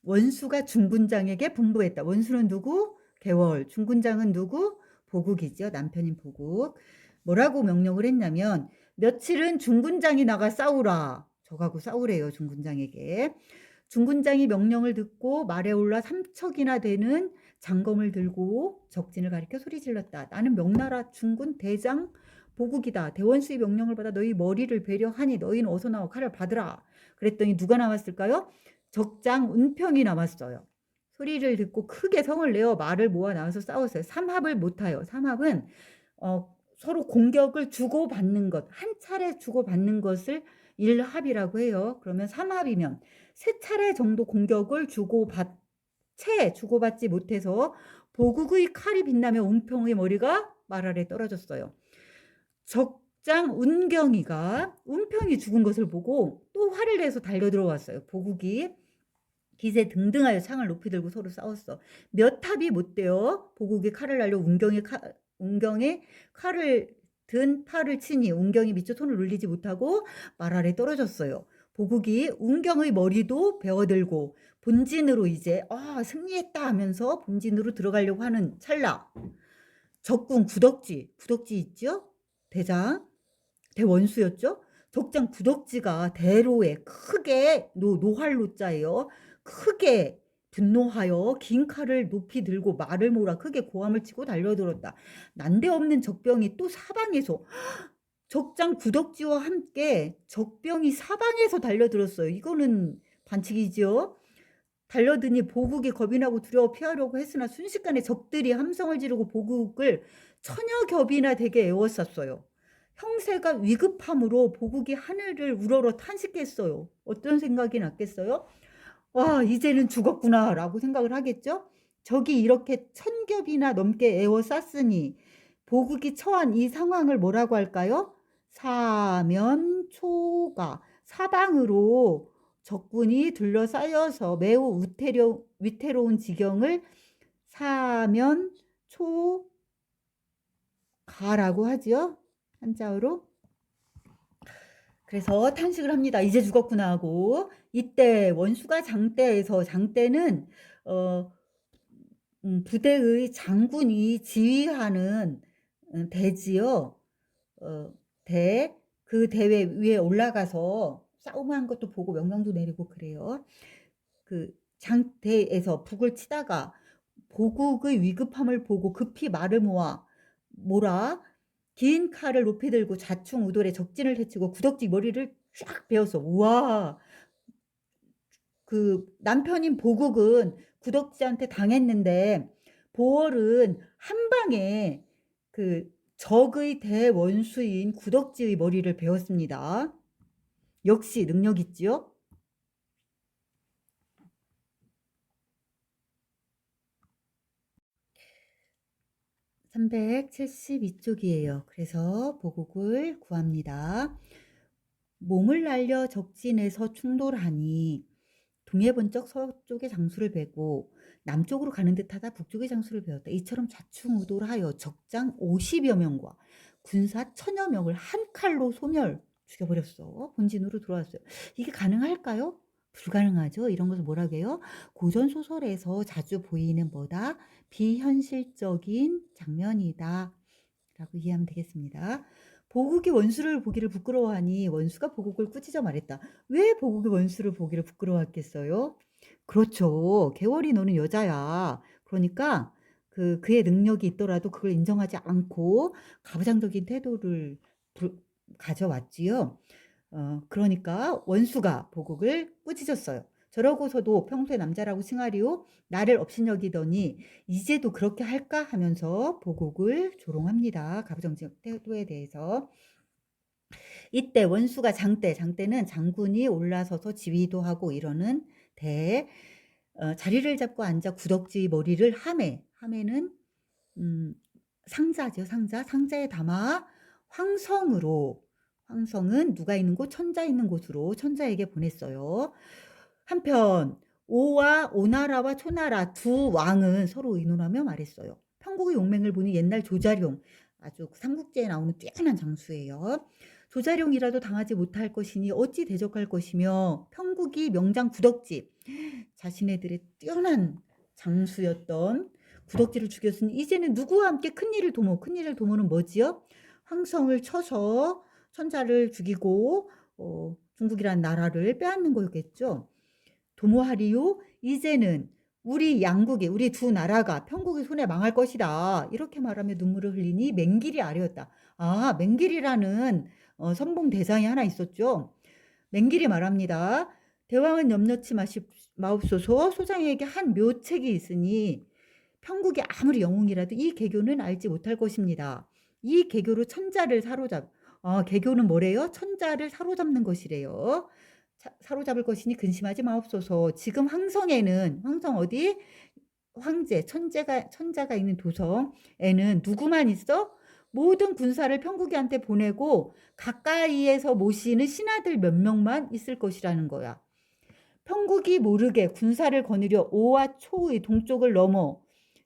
원수가 중군장에게 분부했다. 원수는 누구? 개월. 중군장은 누구? 보국이죠. 남편인 보국. 뭐라고 명령을 했냐면 며칠은 중군장이 나가 싸우라. 저하고 싸우래요. 중군장에게. 중군장이 명령을 듣고 말에 올라 3척이나 되는 장검을 들고 적진을 가리켜 소리질렀다. 나는 명나라 중군 대장 보국이다. 대원수의 명령을 받아 너희 머리를 베려하니 너희는 어서 나와 칼을 받으라. 그랬더니 누가 나왔을까요? 적장 운평이 나왔어요. 소리를 듣고 크게 성을 내어 말을 모아 나와서 싸웠어요. 삼합을 못하여. 삼합은 서로 공격을 주고받는 것, 한 차례 주고받는 것을 일합이라고 해요. 그러면 삼합이면 3차례 정도 공격을 주고받지 못해서 보국의 칼이 빛나며 운평의 머리가 말 아래 떨어졌어요. 적장 운경이가 운평이 죽은 것을 보고 또 화를 내서 달려들어왔어요. 보국이 기세 등등하여 창을 높이 들고 서로 싸웠어. 몇 합이 못 돼요. 보국이 칼을 날려 운경의 칼을 든 팔을 치니 운경이 미처 손을 올리지 못하고 말 아래 떨어졌어요. 보국이 운경의 머리도 베어들고 본진으로 이제 승리했다 하면서 본진으로 들어가려고 하는 찰나 적군 구덕지 있죠? 대원수였죠? 적장 구덕지가 대로에 크게 노활로자예요. 크게 분노하여 긴 칼을 높이 들고 말을 몰아 크게 고함을 치고 달려들었다. 난데없는 적병이 또 사방에서 적장 구덕지와 함께 적병이 사방에서 달려들었어요. 이거는 반칙이지요. 달려드니 보국이 겁이 나고 두려워 피하려고 했으나 순식간에 적들이 함성을 지르고 보국을 천여 겹이나 되게 에워쌌어요. 형세가 위급함으로 보국이 하늘을 우러러 탄식했어요. 어떤 생각이 났겠어요? 와, 이제는 죽었구나 라고 생각을 하겠죠? 적이 이렇게 1000겹이나 넘게 에워쌌으니 보국이 처한 이 상황을 뭐라고 할까요? 사면초가 사방으로 적군이 둘러싸여서 매우 위태로운 지경을 사면초가라고 하죠. 한자어로. 그래서 탄식을 합니다. '이제 죽었구나.' 하고. 이때 원수가 장대에서 장대는 어 부대의 장군이 지휘하는 대지요. 어 대 그 대회 위에 올라가서 싸움하는 것도 보고 명령도 내리고 그래요. 그 장대에서 북을 치다가 보국의 위급함을 보고 급히 말을 몰아 긴 칼을 높이 들고 좌충우돌에 적진을 해치고 구덕지 머리를 쫙 베었어. 우와. 그 남편인 보국은 구덕지한테 당했는데 보월은 한 방에 그 적의 대원수인 구덕지의 머리를 베었습니다. 역시 능력 있지요? 372쪽이에요. 그래서 보국을 구합니다. 몸을 날려 적진에서 충돌하니 동해번쩍 서쪽의 장수를 베고 남쪽으로 가는 듯하다 북쪽의 장수를 베었다. 이처럼 좌충우돌하여 적장 50여 명과 군사 1000여 명을 한 칼로 소멸 죽여버렸어. 본진으로 들어왔어요. 이게 가능할까요? 불가능하죠. 이런 것을 뭐라고 해요? 고전 소설에서 자주 보이는 뭐다? 비현실적인 장면이다 라고 이해하면 되겠습니다. 보국이 원수를 보기를 부끄러워하니 원수가 보국을 꾸짖어 말했다. 왜 보국이 원수를 보기를 부끄러워했겠어요? 그렇죠. 개월이 너는 여자야. 그러니까 그의 능력이 있더라도 그걸 인정하지 않고 가부장적인 태도를 가져왔지요. 그러니까 원수가 보국을 꾸짖었어요. 저러고서도 평소에 남자라고 칭하리오 나를 업신여기더니 이제도 그렇게 할까 하면서 보국을 조롱합니다. 가부장적 태도에 대해서. 이때 원수가 장대는 장군이 올라서서 지휘도 하고 이러는 자리를 잡고 앉아 구덕지 머리를 하매는 상자죠. 상자에 담아 황성은 누가 있는 곳? 천자 있는 곳으로 천자에게 보냈어요. 한편 오나라와 초나라 두 왕은 서로 의논하며 말했어요. 평국의 용맹을 보니 옛날 조자룡, 아주 삼국지에 나오는 뛰어난 장수예요. 조자룡이라도 당하지 못할 것이니 어찌 대적할 것이며 평국이 명장 구덕지, 자신네들의 뛰어난 장수였던 구덕지를 죽였으니 이제는 누구와 함께 큰일을 도모는 뭐지요? 황성을 쳐서 천자를 죽이고 중국이란 나라를 빼앗는 거였겠죠. 도모하리요? 이제는 우리 양국이 우리 두 나라가 평국의 손에 망할 것이다. 이렇게 말하며 눈물을 흘리니 맹길이 아뢰었다. 아, 맹길이라는 선봉 대장이 하나 있었죠. 맹길이 말합니다. 대왕은 염려치 마옵소서. 소장에게 한 묘책이 있으니 평국이 아무리 영웅이라도 이 개교는 알지 못할 것입니다. 이 개교로 천자를 개교는 뭐래요? 천자를 사로잡는 것이래요. 사로잡을 것이니 근심하지 마옵소서. 지금 황성 어디? 황제, 천자가 있는 도성에는 누구만 있어? 모든 군사를 평국이한테 보내고 가까이에서 모시는 신하들 몇 명만 있을 것이라는 거야. 평국이 모르게 군사를 거느려 오와 초의 동쪽을 넘어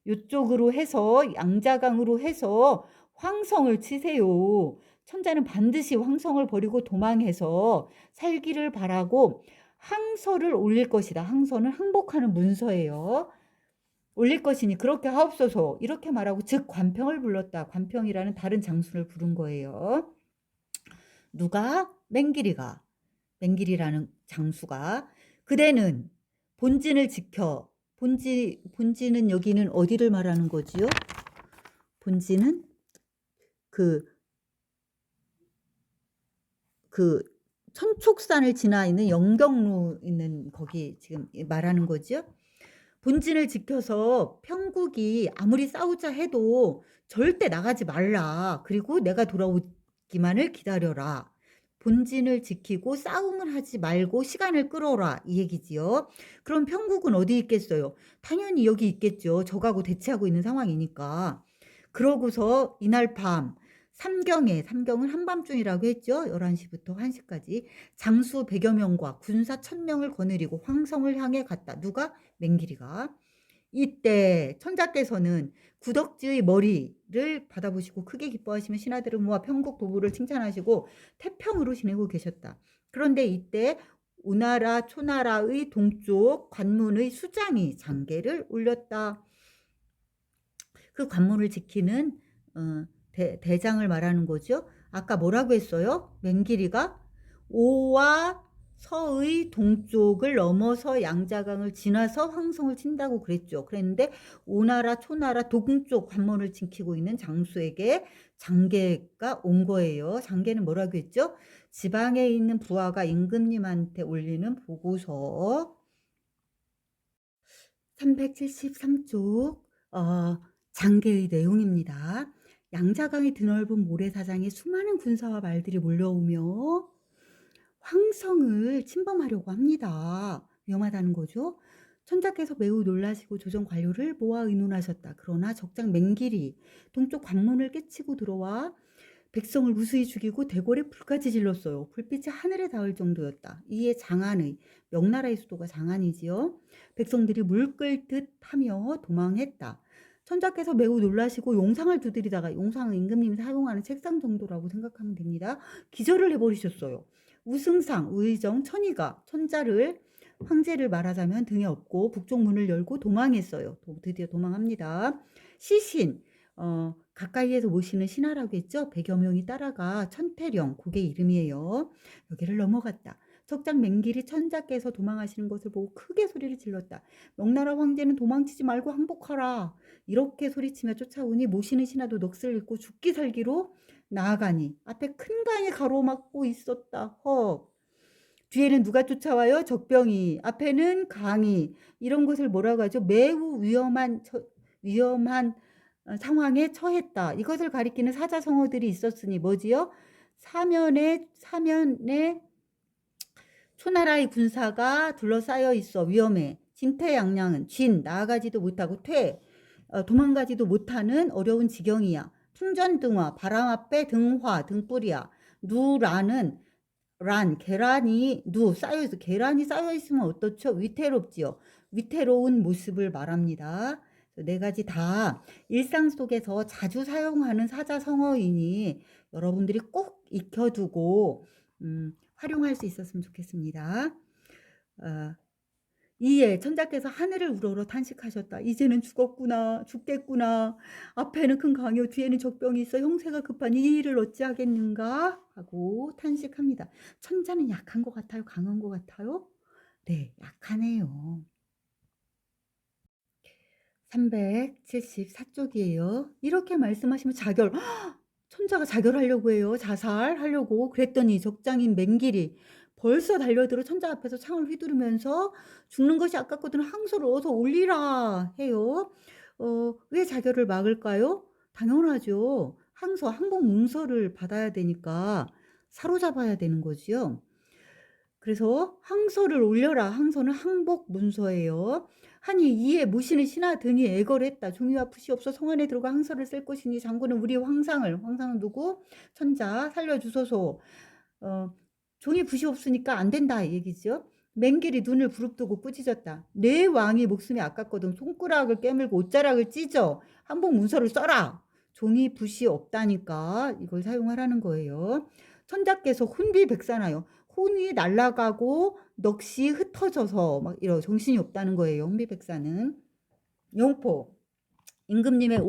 이쪽으로 해서 양자강으로 해서 황성을 치세요. 천자는 반드시 황성을 버리고 도망해서 살기를 바라고 항서를 올릴 것이다. 항서는 항복하는 문서예요. 올릴 것이니 그렇게 하옵소서. 이렇게 말하고 즉 관평을 불렀다. 관평이라는 다른 장수를 부른 거예요. 누가? 맹길이라는 장수가 그대는 본진을 지켜. 본진은 여기는 어디를 말하는 거지요? 본진은 그 천촉산을 지나 있는 영경로 있는 거기 지금 말하는 거죠. 본진을 지켜서 평국이 아무리 싸우자 해도 절대 나가지 말라. 그리고 내가 돌아오기만을 기다려라. 본진을 지키고 싸움을 하지 말고 시간을 끌어라 이 얘기지요. 그럼 평국은 어디 있겠어요? 당연히 여기 있겠죠. 적하고 대치하고 있는 상황이니까. 그러고서 이날 밤 삼경은 한밤중이라고 했죠. 11시부터 1시까지 장수 100여 명과 군사 1000명을 거느리고 황성을 향해 갔다. 누가? 맹길이가. 이때 천자께서는 구덕지의 머리를 받아보시고 크게 기뻐하시며 신하들을 모아 편국 도부를 칭찬하시고 태평으로 지내고 계셨다. 그런데 이때 우나라 초나라의 동쪽 관문의 수장이 장계를 올렸다. 그 관문을 지키는 대장을 말하는 거죠. 아까 뭐라고 했어요? 맹기리가 오와 서의 동쪽을 넘어서 양자강을 지나서 황성을 친다고 그랬죠. 그랬는데 오나라 초나라 동쪽 관문을 지키고 있는 장수에게 장계가 온 거예요. 장계는 뭐라고 했죠? 지방에 있는 부하가 임금님한테 올리는 보고서 373쪽 장계의 내용입니다. 양자강이 드넓은 모래사장에 수많은 군사와 말들이 몰려오며 황성을 침범하려고 합니다. 위험하다는 거죠. 천자께서 매우 놀라시고 조정 관료를 모아 의논하셨다. 그러나 적장 맹길이 동쪽 관문을 깨치고 들어와 백성을 무수히 죽이고 대궐에 불까지 질렀어요. 불빛이 하늘에 닿을 정도였다. 이에 장안의 명나라의 수도가 장안이지요. 백성들이 물 끓듯 하며 도망했다. 천자께서 매우 놀라시고 용상을 두드리다가, 용상은 임금님이 사용하는 책상 정도라고 생각하면 됩니다. 기절을 해버리셨어요. 우승상, 의정, 천의가 천자를 황제를 말하자면 등에 업고 북쪽 문을 열고 도망했어요. 드디어 도망합니다. 시신, 가까이에서 모시는 신하라고 했죠. 100여 명이 따라가 천태령, 그게 이름이에요. 여기를 넘어갔다. 적장 맹길이 천자께서 도망하시는 것을 보고 크게 소리를 질렀다. 명나라 황제는 도망치지 말고 항복하라. 이렇게 소리치며 쫓아오니 모시는 신하도 넋을 잃고 죽기 살기로 나아가니 앞에 큰 강이 가로막고 있었다. 헉. 뒤에는 누가 쫓아와요? 적병이. 앞에는 강이. 이런 것을 뭐라고 하죠? 매우 위험한 상황에 처했다. 이것을 가리키는 사자성어들이 있었으니 뭐지요? 사면에 초나라의 군사가 둘러싸여 있어 위험해. 진퇴양양은 나아가지도 못하고 도망가지도 못하는 어려운 지경이야. 풍전등화, 바람 앞에 등화, 등불이야. 누라는 계란이 쌓여있어. 계란이 쌓여있으면 어떻죠? 위태롭지요. 위태로운 모습을 말합니다. 네 가지 다 일상 속에서 자주 사용하는 사자성어이니 여러분들이 꼭 익혀두고 활용할 수 있었으면 좋겠습니다. 이에 천자께서 하늘을 우러러 탄식하셨다. 이제는 죽겠구나. 앞에는 큰 강요, 뒤에는 적병이 있어 형세가 급한 이 일을 어찌하겠는가 하고 탄식합니다. 천자는 약한 것 같아요? 강한 것 같아요? 네, 약하네요. 374쪽이에요. 이렇게 말씀하시면 천자가 자결하려고 해요. 자살하려고. 그랬더니 적장인 맹길이 벌써 달려들어 천자 앞에서 창을 휘두르면서 죽는 것이 아깝거든 항소를 어서 올리라 해요. 왜 자결을 막을까요? 당연하죠. 항복 문서를 받아야 되니까 사로잡아야 되는 거지요. 그래서 항소를 올려라. 항소는 항복 문서예요. 하니 이에 모시는 신하 등이 애걸했다. 종이와 붓이 없어 성 안에 들어가 항서를 쓸 것이니 장군은 우리 황상은 누구? 천자 살려주소서. 종이 붓이 없으니까 안 된다 이 얘기죠. 맹길이 눈을 부릅뜨고 꾸짖었다. 내 왕이 목숨이 아깝거든 손가락을 깨물고 옷자락을 찢어 항복 문서를 써라. 종이 붓이 없다니까 이걸 사용하라는 거예요. 천자께서 혼비백산하여 혼이 날아가고 넋이 흩어져서 막 이런 정신이 없다는 거예요. 혼비백산은. 용포. 임금님의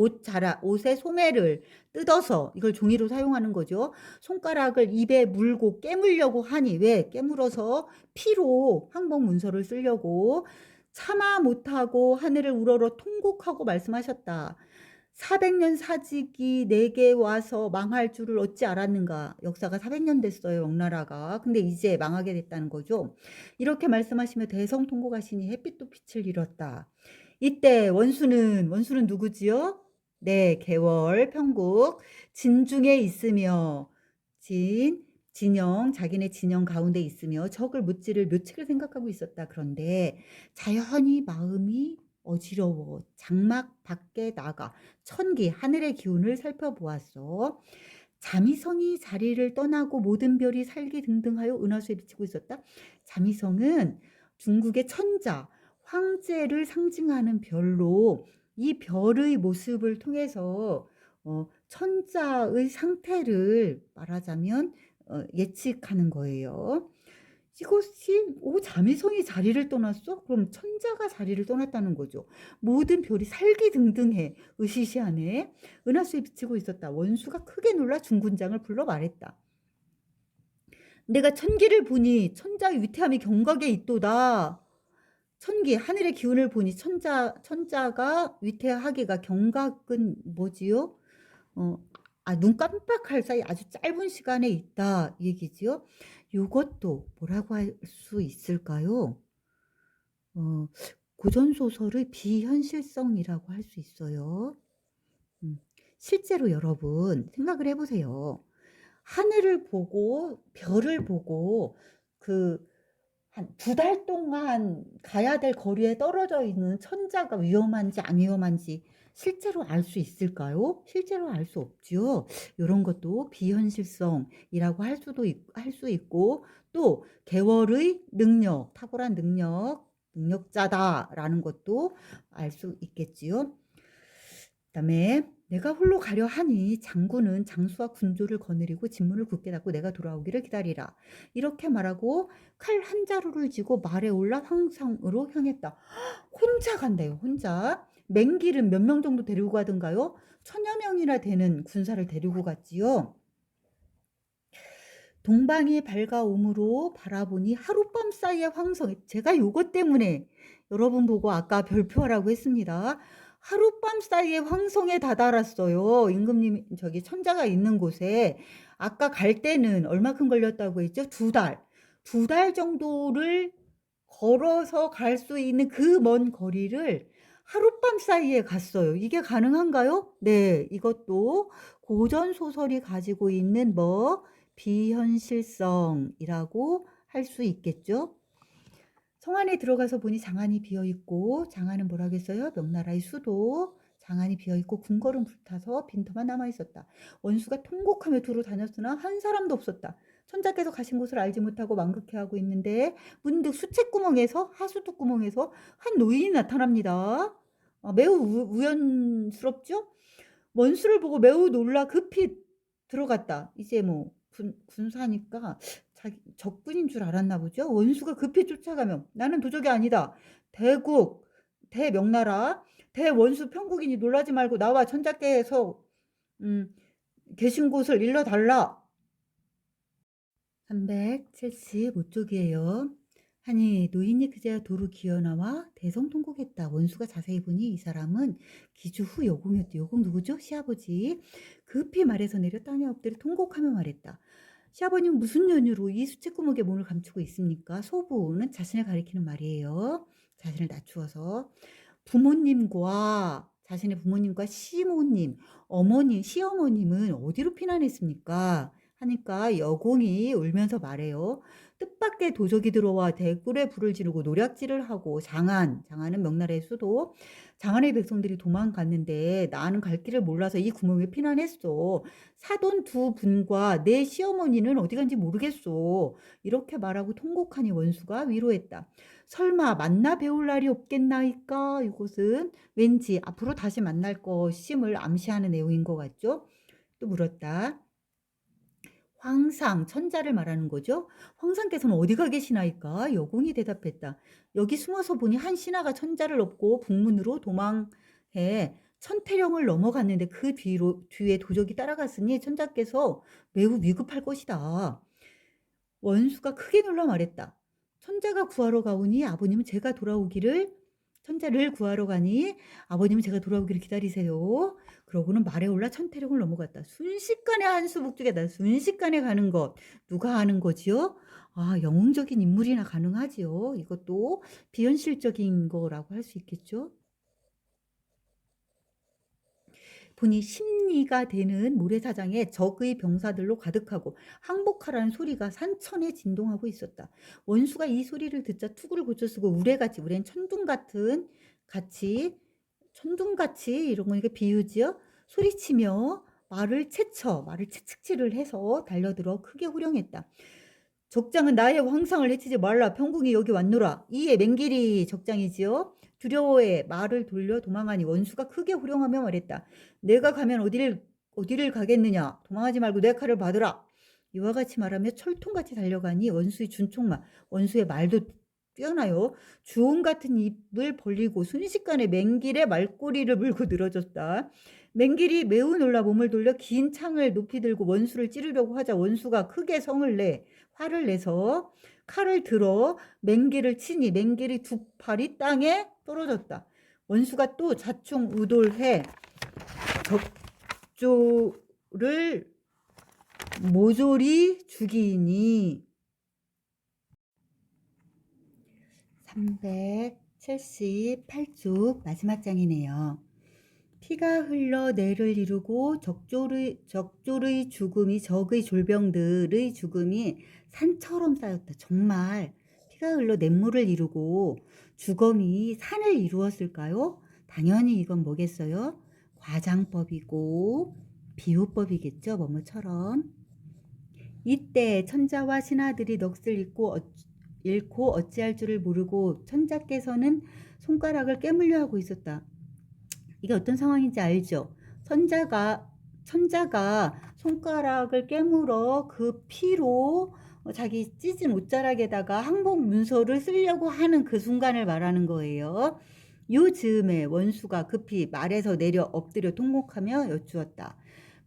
옷의 소매를 뜯어서 이걸 종이로 사용하는 거죠. 손가락을 입에 물고 깨물려고 하니 왜? 깨물어서 피로 항복 문서를 쓰려고 참아 못하고 하늘을 우러러 통곡하고 말씀하셨다. 400년 사직이 내게 와서 망할 줄을 어찌 알았는가. 역사가 400년 됐어요. 명나라가. 근데 이제 망하게 됐다는 거죠. 이렇게 말씀하시며 대성통곡하시니 햇빛도 빛을 잃었다. 이때 원수는 누구지요? 네, 개월, 편국, 진중에 있으며 자기네 진영 가운데 있으며 적을 무찌를 묘책을 생각하고 있었다. 그런데 자연히 마음이 어지러워 장막 밖에 나가 천기 하늘의 기운을 살펴보았어. 자미성이 자리를 떠나고 모든 별이 살기 등등하여 은하수에 비치고 있었다. 자미성은 중국의 천자 황제를 상징하는 별로 이 별의 모습을 통해서 천자의 상태를 말하자면 예측하는 거예요. 이것이 자미성이 자리를 떠났어? 그럼 천자가 자리를 떠났다는 거죠. 모든 별이 살기등등해 으시시하네. 은하수에 비치고 있었다. 원수가 크게 놀라 중군장을 불러 말했다. 내가 천기를 보니 천자의 위태함이 경각에 있도다. 천기 하늘의 기운을 보니 천자가 위태하기가 경각은 뭐지요? 눈 깜빡할 사이 아주 짧은 시간에 있다 얘기지요. 요것도 뭐라고 할 수 있을까요? 고전소설의 비현실성이라고 할 수 있어요. 실제로 여러분 생각을 해보세요. 하늘을 보고 별을 보고 한 2달 동안 가야 될 거리에 떨어져 있는 천자가 위험한지 안 위험한지 실제로 알 수 있을까요? 실제로 알 수 없죠. 이런 것도 비현실성이라고 할 수 있고 또 개월의 능력, 탁월한 능력자다라는 것도 알 수 있겠지요. 그다음에 내가 홀로 가려 하니 장군은 장수와 군조를 거느리고 진문을 굳게 닫고 내가 돌아오기를 기다리라. 이렇게 말하고 칼 한 자루를 쥐고 말에 올라 황성으로 향했다. 혼자 간대요. 혼자. 맹길은 몇 명 정도 데리고 가던가요? 1000여 명이나 되는 군사를 데리고 갔지요. 동방이 밝아오므로 바라보니 하룻밤 사이에 황성. 제가 요것 때문에 여러분 보고 아까 별표하라고 했습니다. 하룻밤 사이에 황성에 다다랐어요. 임금님 저기 천자가 있는 곳에. 아까 갈 때는 얼마큼 걸렸다고 했죠? 2달. 2달 정도를 걸어서 갈 수 있는 그 먼 거리를 하룻밤 사이에 갔어요. 이게 가능한가요? 네, 이것도 고전 소설이 가지고 있는 비현실성이라고 할 수 있겠죠. 성 안에 들어가서 보니 장안이 비어있고, 장안은 뭐라겠어요? 명나라의 수도. 장안이 비어있고 궁궐은 불타서 빈터만 남아있었다. 원수가 통곡하며 두루 다녔으나 한 사람도 없었다. 천자께서 가신 곳을 알지 못하고 망극해하고 있는데 문득 수채구멍에서 하수도구멍에서 한 노인이 나타납니다. 매우 우연스럽죠? 원수를 보고 매우 놀라 급히 들어갔다. 이제 군사니까 자기 적군인 줄 알았나 보죠. 원수가 급히 쫓아가며 나는 도적이 아니다. 대국, 대명나라, 대원수 평국이니 놀라지 말고 나와 천자께서 계신 곳을 일러달라. 375쪽이에요. 하니 노인이 그제야 도로 기어나와 대성통곡했다. 원수가 자세히 보니 이 사람은 기주 후 여공이었대. 여공 누구죠? 시아버지. 급히 말에서 내려 땅에 엎드려 통곡하며 말했다. 시아버님 무슨 연유로 이 수채구멍에 몸을 감추고 있습니까? 소부는 자신을 가리키는 말이에요. 자신을 낮추어서 자신의 부모님과 시모님, 어머님, 시어머님은 어디로 피난했습니까? 하니까 여공이 울면서 말해요. 뜻밖의 도적이 들어와 대굴에 불을 지르고 노략질을 하고 장안은 명나라의 수도. 장안의 백성들이 도망갔는데 나는 갈 길을 몰라서 이 구멍에 피난했어. 사돈 2분과 내 시어머니는 어디 간지 모르겠어. 이렇게 말하고 통곡하니 원수가 위로했다. 설마 만나 배울 날이 없겠나이까? 이것은 왠지 앞으로 다시 만날 것임을 암시하는 내용인 것 같죠? 또 물었다. 황상, 천자를 말하는 거죠. 황상께서는 어디가 계시나이까? 여공이 대답했다. 여기 숨어서 보니 한 신하가 천자를 업고 북문으로 도망해 천태령을 넘어갔는데 그 뒤에 도적이 따라갔으니 천자께서 매우 위급할 것이다. 원수가 크게 놀라 말했다. 천자를 구하러 가니 아버님은 제가 돌아오기를 기다리세요. 그러고는 말에 올라 천태령을 넘어갔다. 순식간에 한수 북쪽에다 순식간에 가는 것 누가 아는 거지요? 영웅적인 인물이나 가능하지요. 이것도 비현실적인 거라고 할 수 있겠죠. 보니 심리가 되는 모래사장에 적의 병사들로 가득하고 항복하라는 소리가 산천에 진동하고 있었다. 원수가 이 소리를 듣자 투구를 고쳐 쓰고 우레는 천둥같이 이런 거니까 비유지요. 소리치며 말을 채찍질을 해서 달려들어 크게 호령했다. 적장은 나의 황상을 해치지 말라. 평궁이 여기 왔노라. 이에 맹길이 적장이지요. 두려워해 말을 돌려 도망하니 원수가 크게 호령하며 말했다. 내가 가면 어디를 가겠느냐. 도망하지 말고 내 칼을 받으라. 이와 같이 말하며 철통같이 달려가니 원수의 준총마, 원수의 말도 뛰어나요. 주홍 같은 입을 벌리고 순식간에 맹길의 말꼬리를 물고 늘어졌다. 맹길이 매우 놀라 몸을 돌려 긴 창을 높이 들고 원수를 찌르려고 하자 원수가 크게 화를 내서 칼을 들어 맹길을 치니 맹길이 두 팔이 땅에 떨어졌다. 원수가 또 자충우돌해 적조를 모조리 죽이니 378쪽 마지막 장이네요. 피가 흘러 뇌를 이루고 적졸의 죽음이 적의 졸병들의 죽음이 산처럼 쌓였다. 정말 피가 흘러 냇물을 이루고 죽음이 산을 이루었을까요? 당연히 이건 뭐겠어요? 과장법이고 비유법이겠죠. 뭐뭐처럼. 이때 천자와 신하들이 넋을 잃고 어찌할 줄을 모르고 천자께서는 손가락을 깨물려 하고 있었다. 이게 어떤 상황인지 알죠? 천자가 손가락을 깨물어 그 피로 자기 찢은 옷자락에다가 항복 문서를 쓰려고 하는 그 순간을 말하는 거예요. 요 즈음에 원수가 급히 말에서 내려 엎드려 통곡하며 여쭈었다.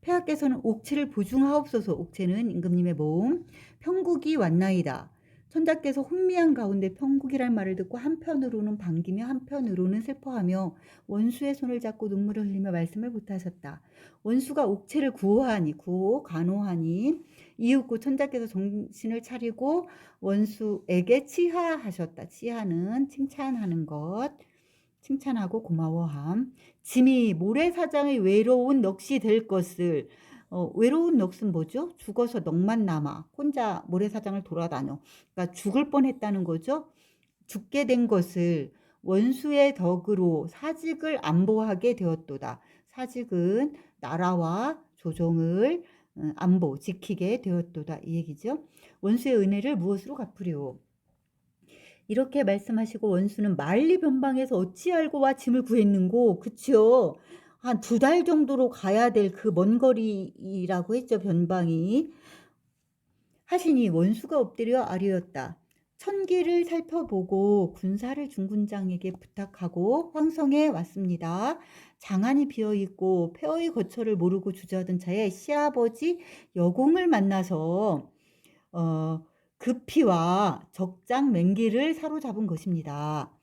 폐하께서는 옥체를 보증하옵소서. 옥체는 임금님의 몸. 평국이 왔나이다. 천자께서 혼미한 가운데 평국이란 말을 듣고 한편으로는 반기며 한편으로는 슬퍼하며 원수의 손을 잡고 눈물을 흘리며 말씀을 못하셨다. 원수가 옥체를 간호하니 이윽고 천자께서 정신을 차리고 원수에게 치하하셨다. 치하는 칭찬하는 것, 칭찬하고 고마워함. 짐이 모래사장의 외로운 넋이 될 것을 외로운 넋은 뭐죠? 죽어서 넋만 남아 혼자 모래사장을 돌아다녀. 그러니까 죽을 뻔했다는 거죠. 죽게 된 것을 원수의 덕으로 사직을 안보하게 되었도다. 사직은 나라와 조정을 지키게 되었도다. 이 얘기죠. 원수의 은혜를 무엇으로 갚으리오? 이렇게 말씀하시고 원수는 만리 변방에서 어찌 알고 와 짐을 구했는고. 그치요. 한 2달 정도로 가야 될 그 먼 거리라고 했죠. 변방이. 하시니 원수가 엎드려 아뢰었다. 천기를 살펴보고 군사를 중군장에게 부탁하고 황성에 왔습니다. 장안이 비어있고 폐허의 거처를 모르고 주저하던 차에 시아버지 여공을 만나서 급히와 적장 맹기를 사로잡은 것입니다.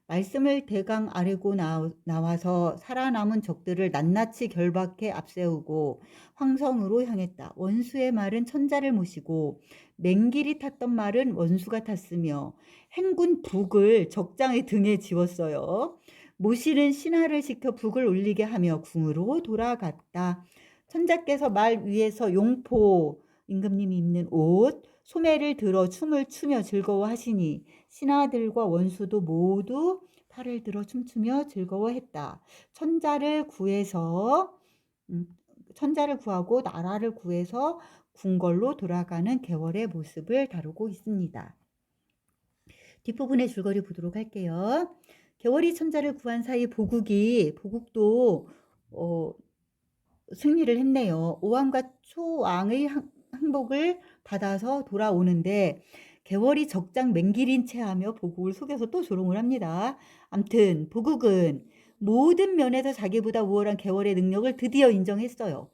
말씀을 대강 아뢰고 나와서 살아남은 적들을 낱낱이 결박해 앞세우고 황성으로 향했다. 원수의 말은 천자를 모시고 맹길이 탔던 말은 원수가 탔으며 행군 북을 적장의 등에 지웠어요. 모시는 신하를 시켜 북을 올리게 하며 궁으로 돌아갔다. 천자께서 말 위에서 용포, 임금님이 입는 옷, 소매를 들어 춤을 추며 즐거워하시니 신하들과 원수도 모두 팔을 들어 춤추며 즐거워했다. 천자를 구하고 나라를 구해서 궁궐로 돌아가는 개월의 모습을 다루고 있습니다. 뒷부분의 줄거리 보도록 할게요. 개월이 천자를 구한 사이 보국도 승리를 했네요. 오왕과 초왕의 항복을 받아서 돌아오는데 개월이 적장 맹길인 체하며 보국을 속여서 또 조롱을 합니다. 암튼 보국은 모든 면에서 자기보다 우월한 개월의 능력을 드디어 인정했어요.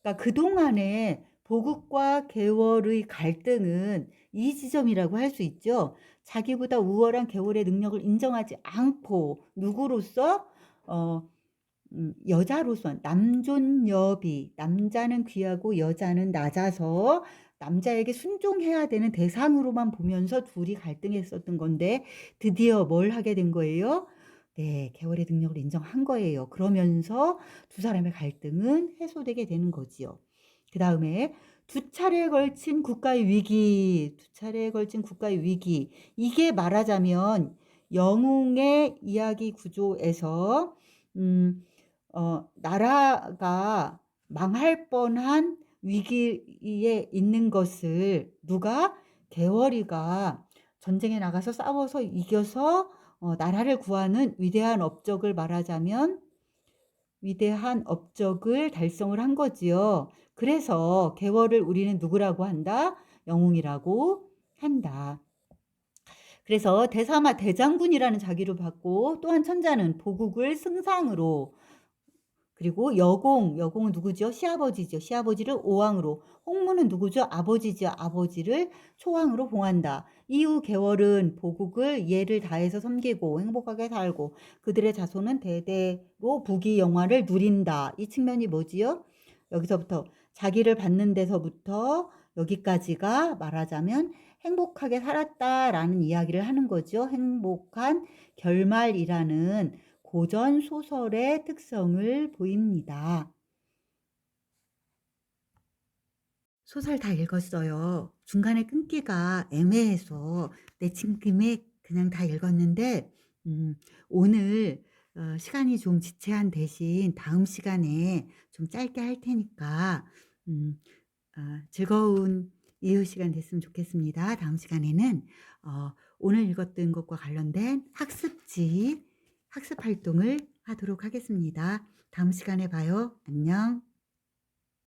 그러니까 그동안에 보국과 개월의 갈등은 이 지점이라고 할 수 있죠. 자기보다 우월한 개월의 능력을 인정하지 않고 누구로서 여자로서 남존여비, 남자는 귀하고 여자는 낮아서 남자에게 순종해야 되는 대상으로만 보면서 둘이 갈등했었던 건데 드디어 뭘 하게 된 거예요? 네, 개월의 능력을 인정한 거예요. 그러면서 두 사람의 갈등은 해소되게 되는 거지요. 그 다음에 두 차례에 걸친 국가의 위기. 이게 말하자면 영웅의 이야기 구조에서 나라가 망할 뻔한 위기에 있는 것을 누가? 개월이가 전쟁에 나가서 싸워서 이겨서 나라를 구하는 위대한 업적을 말하자면 위대한 업적을 달성을 한 거지요. 그래서 개월을 우리는 누구라고 한다? 영웅이라고 한다. 그래서 대사마 대장군이라는 자기를 받고 또한 천자는 보국을 승상으로 그리고 여공은 누구죠? 시아버지죠. 시아버지를 오왕으로 홍무는 누구죠? 아버지죠. 아버지를 초왕으로 봉한다. 이후 개월은 보국을 예를 다해서 섬기고 행복하게 살고 그들의 자손은 대대로 부귀영화를 누린다. 이 측면이 뭐지요? 여기서부터 자기를 받는 데서부터 여기까지가 말하자면 행복하게 살았다라는 이야기를 하는 거죠. 행복한 결말이라는 고전 소설의 특성을 보입니다. 소설 다 읽었어요. 중간에 끊기가 애매해서 내친 김에 그냥 다 읽었는데 오늘 시간이 좀 지체한 대신 다음 시간에 좀 짧게 할 테니까 즐거운 이후 시간 됐으면 좋겠습니다. 다음 시간에는 오늘 읽었던 것과 관련된 학습 활동을 하도록 하겠습니다. 다음 시간에 봐요. 안녕.